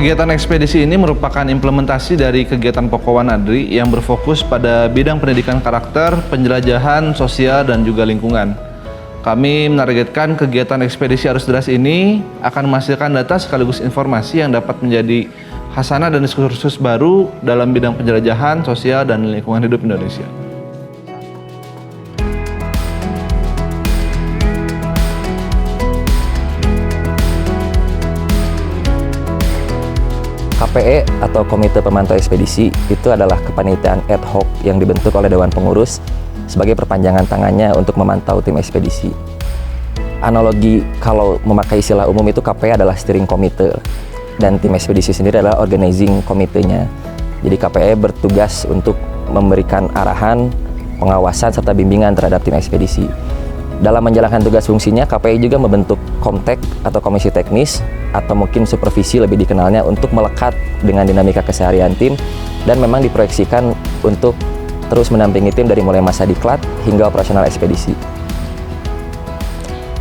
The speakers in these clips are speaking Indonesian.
Kegiatan ekspedisi ini merupakan implementasi dari kegiatan pokok Wanadri yang berfokus pada bidang pendidikan karakter, penjelajahan, sosial, dan juga lingkungan. Kami menargetkan kegiatan ekspedisi arus deras ini akan menghasilkan data sekaligus informasi yang dapat menjadi hasanah dan diskursus baru dalam bidang penjelajahan, sosial, dan lingkungan hidup Indonesia. KPE atau Komite Pemantau Ekspedisi itu adalah kepanitiaan ad hoc yang dibentuk oleh Dewan Pengurus sebagai perpanjangan tangannya untuk memantau tim ekspedisi. Analogi kalau memakai istilah umum itu KPE adalah steering komite dan tim ekspedisi sendiri adalah organizing komitenya. Jadi KPE bertugas untuk memberikan arahan, pengawasan serta bimbingan terhadap tim ekspedisi. Dalam menjalankan tugas fungsinya, KPI juga membentuk komtek atau komisi teknis atau mungkin supervisi lebih dikenalnya untuk melekat dengan dinamika keseharian tim dan memang diproyeksikan untuk terus mendampingi tim dari mulai masa diklat hingga operasional ekspedisi.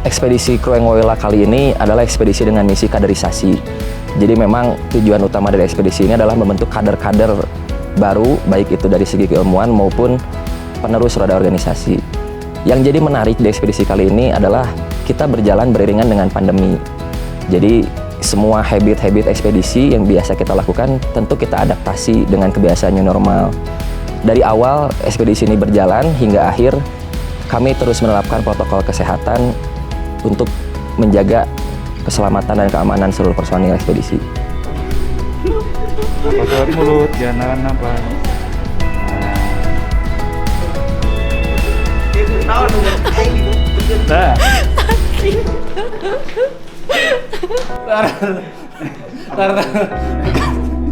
Ekspedisi Krueng Wawela kali ini adalah ekspedisi dengan misi kaderisasi. Jadi memang tujuan utama dari ekspedisi ini adalah membentuk kader-kader baru, baik itu dari segi keilmuan maupun penerus roda organisasi. Yang jadi menarik di ekspedisi kali ini adalah kita berjalan beriringan dengan pandemi. Jadi semua habit-habit ekspedisi yang biasa kita lakukan tentu kita adaptasi dengan kebiasaan new normal. Dari awal ekspedisi ini berjalan hingga akhir, kami terus menerapkan protokol kesehatan untuk menjaga keselamatan dan keamanan seluruh personil ekspedisi. Pakai mulut, jangan nafas. Nah. Tar.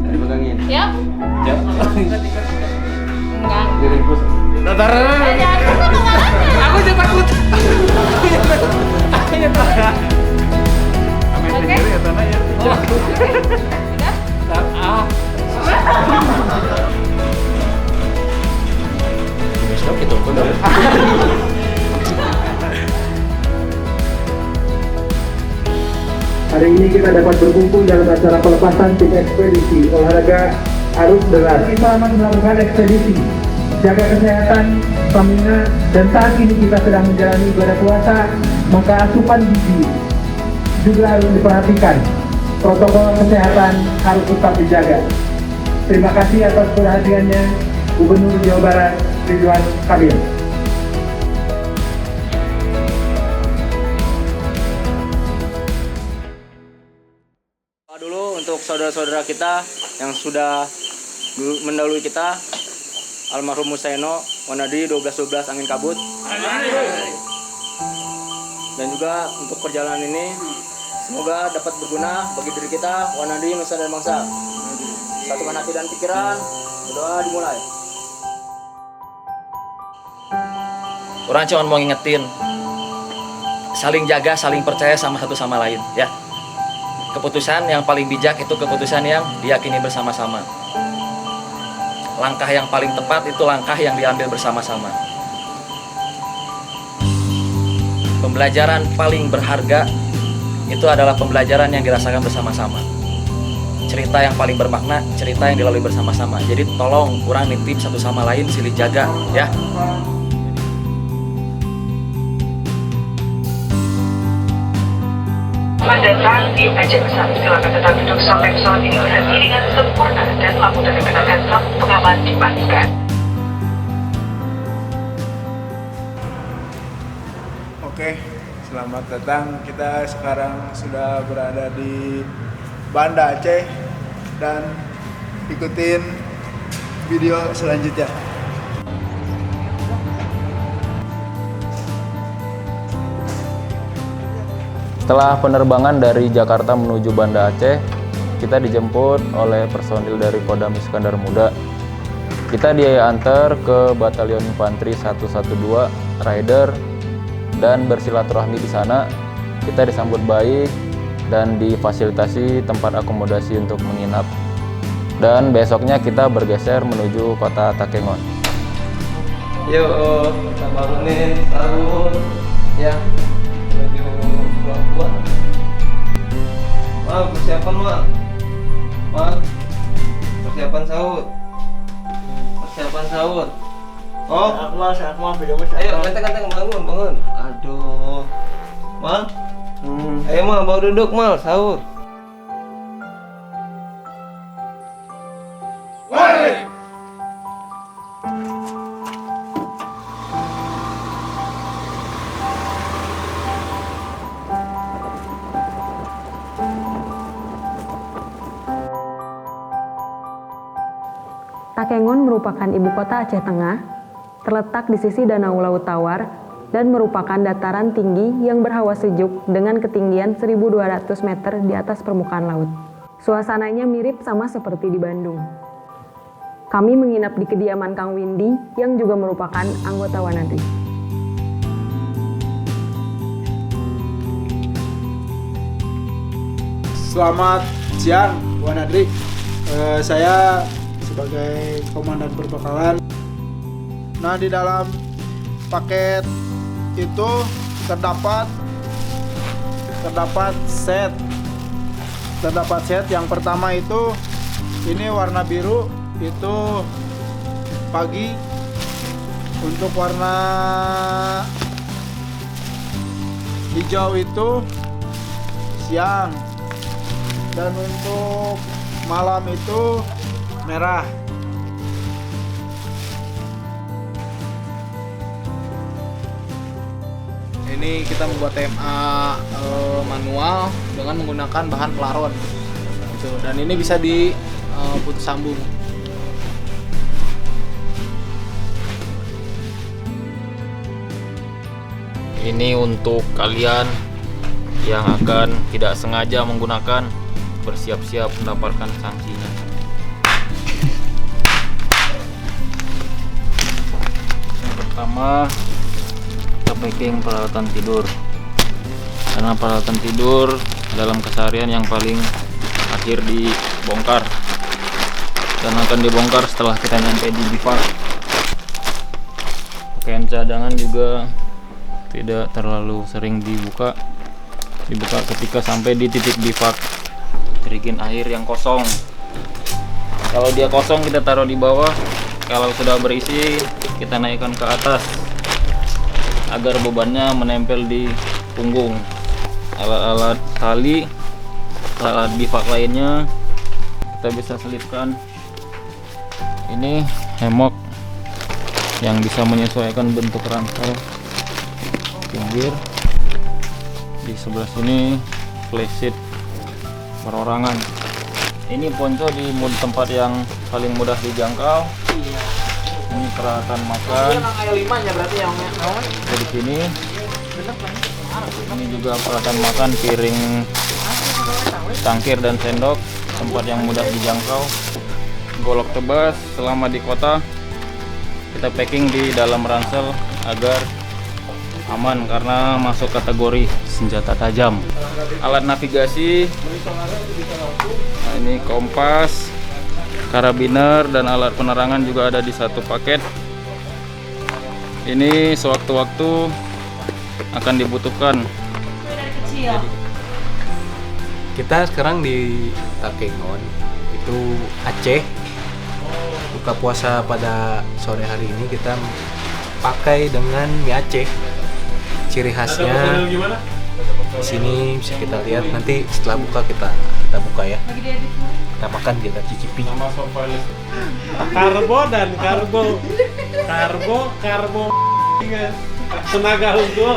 Dipegangin. Siap? Siap. Enggak. Diringkus. Tar. Aku udah takut. Ayo tar. Amin sendiri ya tanah ya. Udah? Tar. Stop itu. Hari ini kita dapat berkumpul dalam acara pelepasan tim ekspedisi olahraga arus deras. Kita akan melakukan ekspedisi, jaga kesehatan, stamina, dan saat ini kita sedang menjalani ibadah puasa, maka asupan gizi juga harus diperhatikan. Protokol kesehatan harus tetap dijaga. Terima kasih atas perhatiannya, Gubernur Jawa Barat Ridwan Kamil. Dulu untuk saudara-saudara kita yang sudah mendahului kita, almarhum Musaino, Wanadi 1212 angin kabut. Dan juga untuk perjalanan ini semoga dapat berguna bagi diri kita, Wanadi, nusa dan bangsa. Satukan hati dan pikiran, berdoa dimulai. Orang cuma mau ngingetin, saling jaga, saling percaya sama satu sama lain, ya. Keputusan yang paling bijak itu keputusan yang diyakini bersama-sama. Langkah yang paling tepat itu langkah yang diambil bersama-sama. Pembelajaran paling berharga itu adalah pembelajaran yang dirasakan bersama-sama. Cerita yang paling bermakna, cerita yang dilalui bersama-sama. Jadi tolong kurang nitip satu sama lain, silih jaga, ya. Selamat datang di Aceh Besar. Silakan tetap duduk sampai pesawat ini berhenti dengan sempurna dan lampu dari kenakan lampu pengaman dimatikan. Oke, selamat datang. Kita sekarang sudah berada di Banda Aceh dan ikutin video selanjutnya. Setelah penerbangan dari Jakarta menuju Banda Aceh, kita dijemput oleh personil dari Kodam Iskandar Muda. Kita diantar ke Batalion Infanteri 112 Rider dan bersilaturahmi di sana. Kita disambut baik dan difasilitasi tempat akomodasi untuk menginap. Dan besoknya kita bergeser menuju kota Takengon. Yuk, kita bangunin sahur, ya. Menuju pulang. Persiapan, Mak. Mal, persiapan sahur. Persiapan sahur. Oh, Saat mau video ayo ganteng bangun. Aduh. Mal. Ayo Mal, bawa duduk Mal, sahur. Takengon merupakan ibu kota Aceh Tengah, terletak di sisi Danau Laut Tawar, dan merupakan dataran tinggi yang berhawa sejuk dengan ketinggian 1.200 meter di atas permukaan laut. Suasananya mirip sama seperti di Bandung. Kami menginap di kediaman Kang Windy yang juga merupakan anggota Wanadri. Selamat siang, Wanadri. Saya sebagai komandan perbekalan. Nah, di dalam paket itu terdapat set. Terdapat set yang pertama itu ini warna biru itu pagi. Untuk warna hijau itu siang. Dan untuk malam itu merah. Ini kita membuat TMA manual dengan menggunakan bahan pelaron. Gitu. Dan ini bisa diputus sambung. Ini untuk kalian yang akan tidak sengaja menggunakan, bersiap-siap mendapatkan sanksinya. Pertama, kita packing peralatan tidur. Karena peralatan tidur dalam keseharian yang paling akhir dibongkar dan akan dibongkar setelah kita nyampe di bivak. Pakaian cadangan juga tidak terlalu sering dibuka ketika sampai di titik bivak. Jerigen air yang kosong, kalau dia kosong kita taruh di bawah, kalau sudah berisi kita naikkan ke atas agar bebannya menempel di punggung. Alat-alat tali, alat bivak lainnya kita bisa selipkan. Ini hemok yang bisa menyesuaikan bentuk ransel pinggir. Di sebelah sini flysheet perorangan. Ini ponco di tempat yang paling mudah dijangkau. Ini peralatan makan. Di sini. Ini juga peralatan makan, piring, cangkir dan sendok, tempat yang mudah dijangkau. Golok tebas. Selama di kota kita packing di dalam ransel agar aman karena masuk kategori senjata tajam. Alat navigasi, nah ini kompas, karabiner, dan alat penerangan juga ada di satu paket. Ini sewaktu-waktu akan dibutuhkan. Kita sekarang di Takengon, itu Aceh. Buka puasa pada sore hari ini kita pakai dengan mie Aceh. Ciri khasnya di sini bisa kita lihat, nanti setelah buka kita buka ya, kita makan, kita cicipi. Karbo tenaga unggul.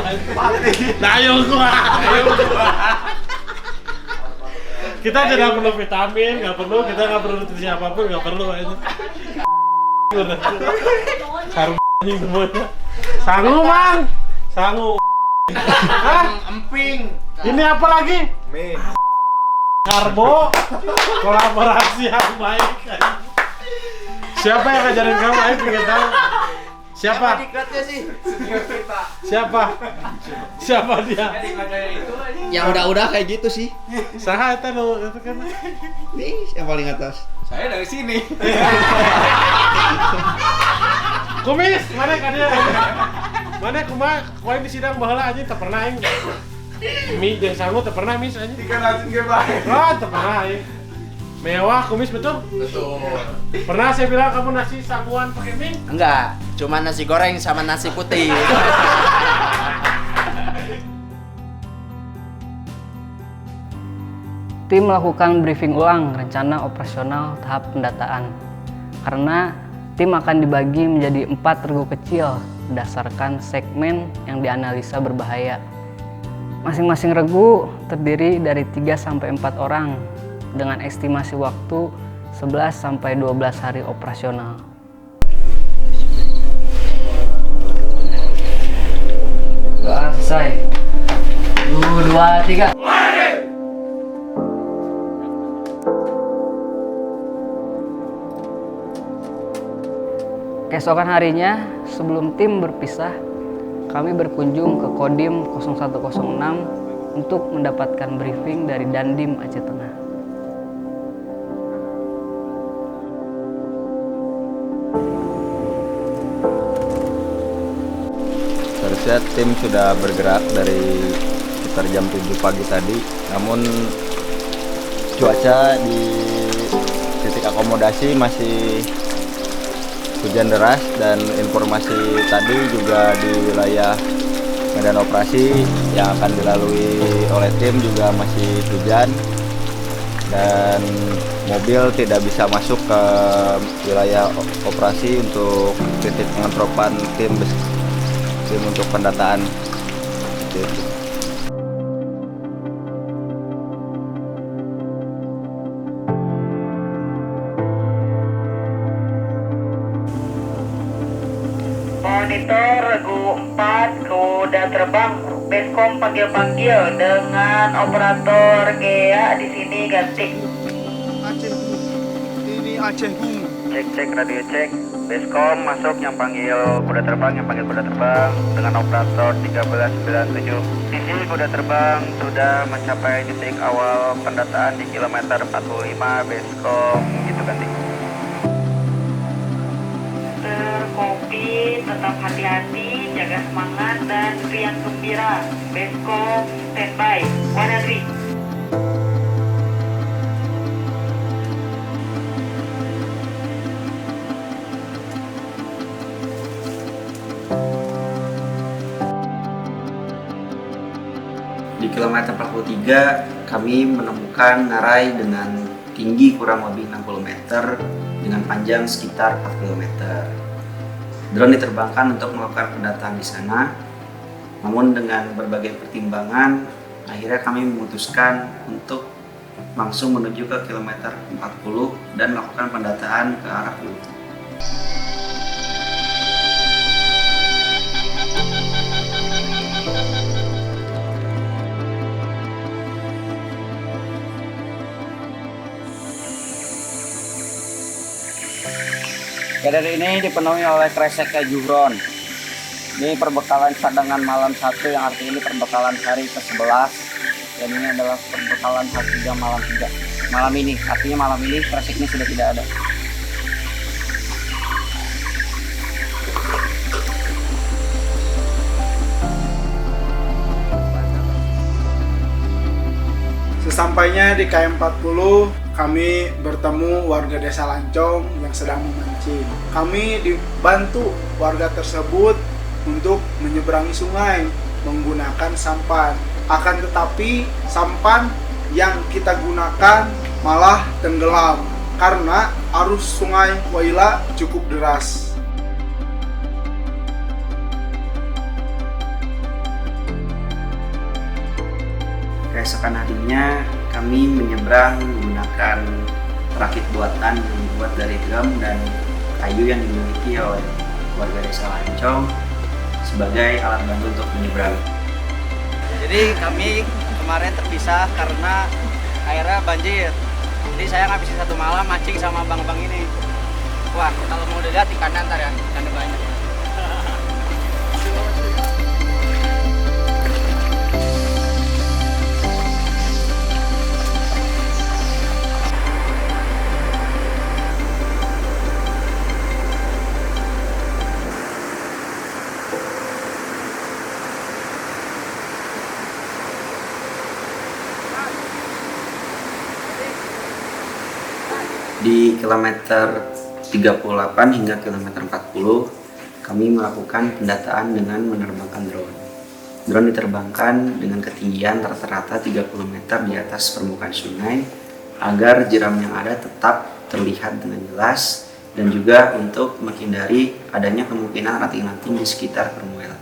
Ayo gua. Kita tidak perlu vitamin, nggak perlu nutrisi apapun, nggak perlu aja. Karbo semuanya. Sangu mang. Emping. Ini apa lagi? Mie. Karbo. Kolaborasi yang baik. Siapa yang ngajarin kamu? Ayo pengen tahu. Siapa? Siapa dia? Yang udah kayak gitu sih. Saha itu kan. Nih yang paling atas. Saya dari sini. Kumis, mana kan dia? Mana kumaha di sidang baheula anjing teu pernah aing. Mi jeung sangu teu pernah mis anjing. Ikan asin ge bae. Oh, teu pernah aing. Mewah, kumis betul? Betul. Pernah saya bilang kamu nasi sabuan pakai mie? Enggak, cuma nasi goreng sama nasi putih. Tim melakukan briefing ulang rencana operasional tahap pendataan. Karena tim akan dibagi menjadi 4 regu kecil berdasarkan segmen yang dianalisa berbahaya. Masing-masing regu terdiri dari 3-4 orang dengan estimasi waktu 11-12 hari operasional. Doa selesai. 1, 2, 3. Keesokan harinya, sebelum tim berpisah, kami berkunjung ke Kodim 0106 untuk mendapatkan briefing dari Dandim Aceh Tengah. Seharusnya tim sudah bergerak dari sekitar jam 7 pagi tadi, namun cuaca di titik akomodasi masih hujan deras, dan informasi tadi juga di wilayah medan operasi yang akan dilalui oleh tim juga masih hujan dan mobil tidak bisa masuk ke wilayah operasi untuk titik pengentropan tim untuk pendataan. Monitor regu 4 kuda terbang. Beskom panggil-panggil dengan operator GEA di sini ganti. Aceh ini Aceh Cek radio cek. Beskom masuk yang panggil kuda terbang dengan operator 1397. Sisi kuda terbang sudah mencapai titik awal pendataan di kilometer 45. Beskom gitu ganti. Kopi, tetap hati-hati, jaga semangat dan riang gembira. Beskom standby. Wanadri. Di kilometer 43 kami menemukan ngarai dengan tinggi kurang lebih 60 meter dengan panjang sekitar 4 km. Drone diterbangkan untuk melakukan pendataan di sana, namun dengan berbagai pertimbangan, akhirnya kami memutuskan untuk langsung menuju ke kilometer 40 dan melakukan pendataan ke arah Lutu. Kader ini dipenuhi oleh kresek Juhron. Ini perbekalan cadangan malam 1 yang artinya ini perbekalan hari ke-11. Dan ini adalah perbekalan hari 3 malam 3. Malam ini, artinya malam ini kreseknya sudah tidak ada. Sesampainya di KM40, kami bertemu warga desa Lancong yang sedang memancing. Kami dibantu warga tersebut untuk menyeberangi sungai menggunakan sampan. Akan tetapi sampan yang kita gunakan malah tenggelam karena arus sungai Waila cukup deras. Keesokan harinya kami menyeberang menggunakan rakit buatan yang dibuat dari drum dan kayu yang dimiliki oleh warga desa Lancong sebagai alat bantu untuk menyeberang. Jadi kami kemarin terpisah karena airnya banjir. Jadi saya ngabisin 1 malam mancing sama bang-bang ini. Wah, kalau mau dilihat ikannya ntar ya, ikannya banyak. kilometer 38 hingga kilometer 40 kami melakukan pendataan dengan menerbangkan drone. Drone diterbangkan dengan ketinggian rata-rata 30 meter di atas permukaan sungai agar jeram yang ada tetap terlihat dengan jelas dan juga untuk menghindari adanya kemungkinan ranting-ranting di sekitar permukaan.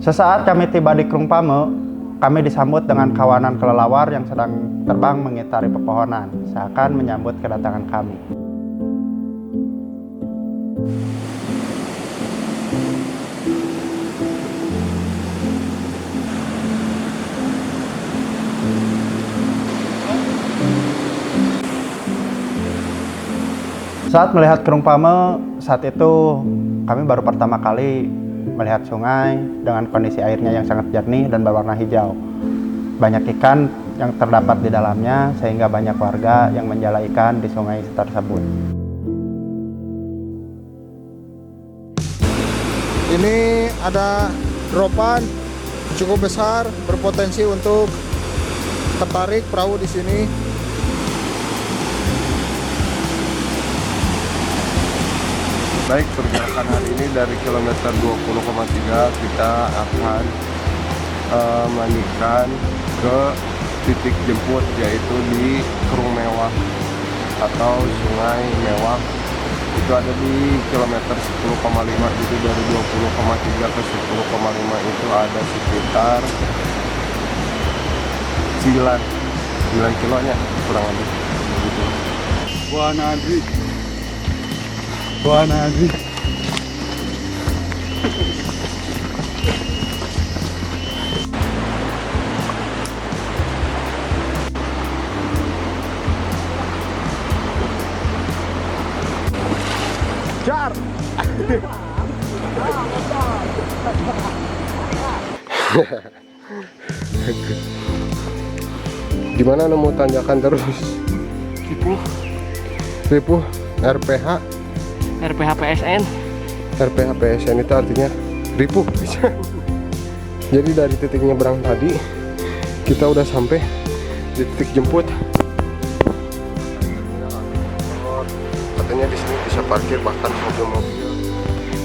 Sesaat kami tiba di Krung Pame, kami disambut dengan kawanan kelelawar yang sedang terbang mengitari pepohonan, seakan menyambut kedatangan kami. Saat melihat Krung Pame, saat itu kami baru pertama kali melihat sungai dengan kondisi airnya yang sangat jernih dan berwarna hijau. Banyak ikan yang terdapat di dalamnya sehingga banyak warga yang menjala ikan di sungai tersebut. Ini ada dropan cukup besar, berpotensi untuk tertarik perahu di sini. Baik, pergerakan hari ini dari kilometer 20,3 kita akan melanjutkan ke titik jemput, yaitu di Krung Mewah atau Sungai Mewah. Itu ada di kilometer 10,5, jadi dari 20,3 ke 10,5 itu ada sekitar 9 kilonya kurang lebih begitu. Buah Nadri. Jar. Gimana nemu tanjakan terus? Ripuh RPH PSN. RPH PSN itu artinya ripuh. Jadi dari titik nyebrang tadi kita udah sampai di titik jemput. Katanya di sini bisa parkir bahkan mobil-mobil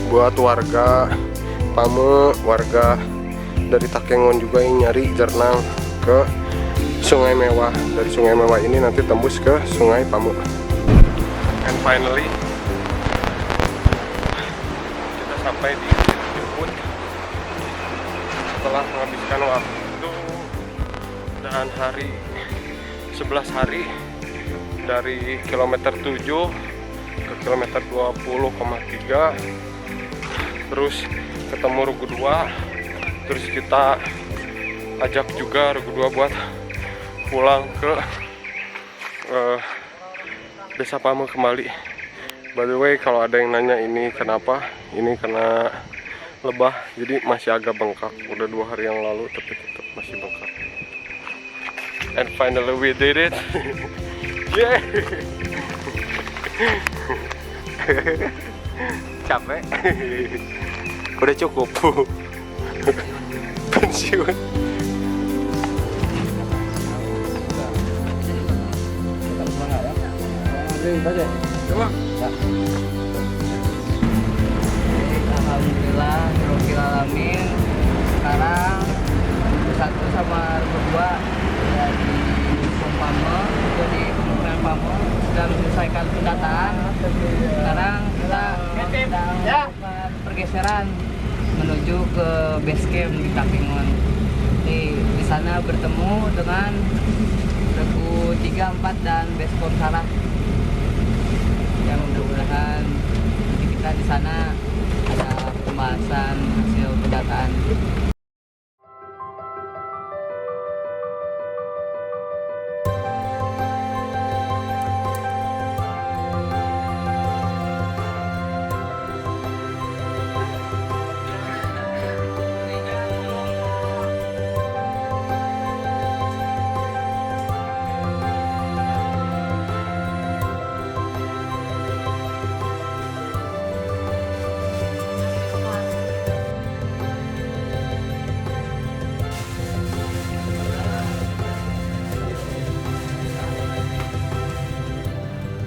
buat warga Pame, warga dari Takengon juga yang nyari jernang ke Sungai Mewah. Dari Sungai Mewah ini nanti tembus ke Sungai Pame. And finally kita sampai di titik jemput setelah menghabiskan waktu dan 11 hari dari kilometer 7 ke kilometer 20,3, terus ketemu Rugu 2, terus kita ajak juga Rugu 2 buat pulang ke Desa Pame kembali. By the way, kalau ada yang nanya ini kenapa, ini karena lebah, jadi masih agak bengkak. Udah 2 hari yang lalu tapi tetap masih bengkak. And finally we did it. Yeah. Capek. Udah cukup. Pensiun. Coba. Alhamdulillah, Rohil Alamin. Sekarang satu sama berdua dari Pame, dari pemukiman Pame sudah menyelesaikan pendataan. Sekarang kita sedang melakukan pergeseran menuju ke base camp di Takengon. Di sana bertemu dengan Regu 3, 4 dan base camp Sarah. Yang mudah-mudahan kita di sana ada pembahasan hasil pendataan.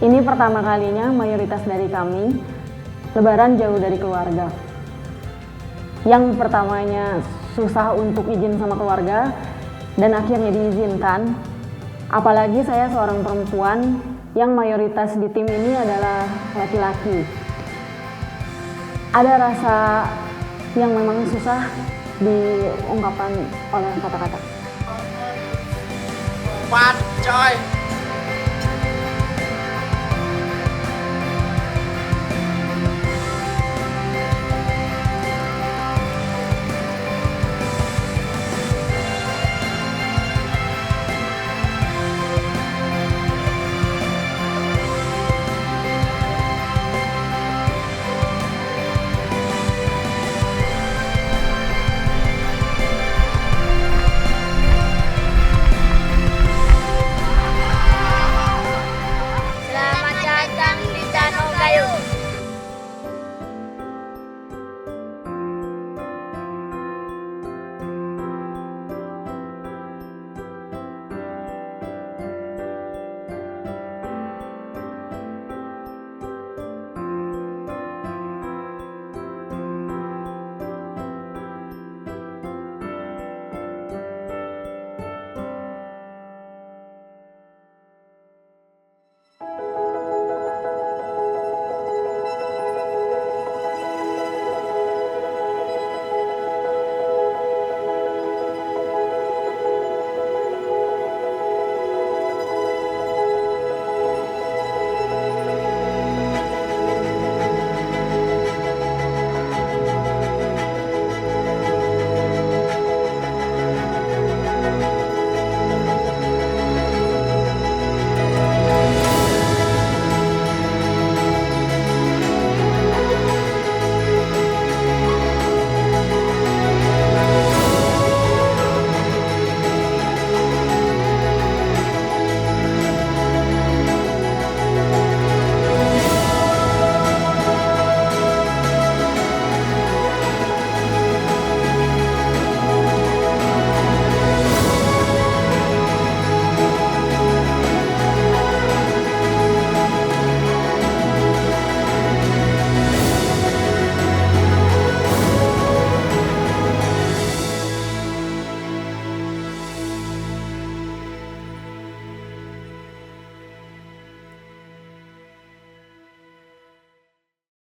Ini pertama kalinya mayoritas dari kami lebaran jauh dari keluarga. Yang pertamanya susah untuk izin sama keluarga dan akhirnya diizinkan. Apalagi saya seorang perempuan yang mayoritas di tim ini adalah laki-laki. Ada rasa yang memang susah diungkapkan oleh kata-kata. Coy.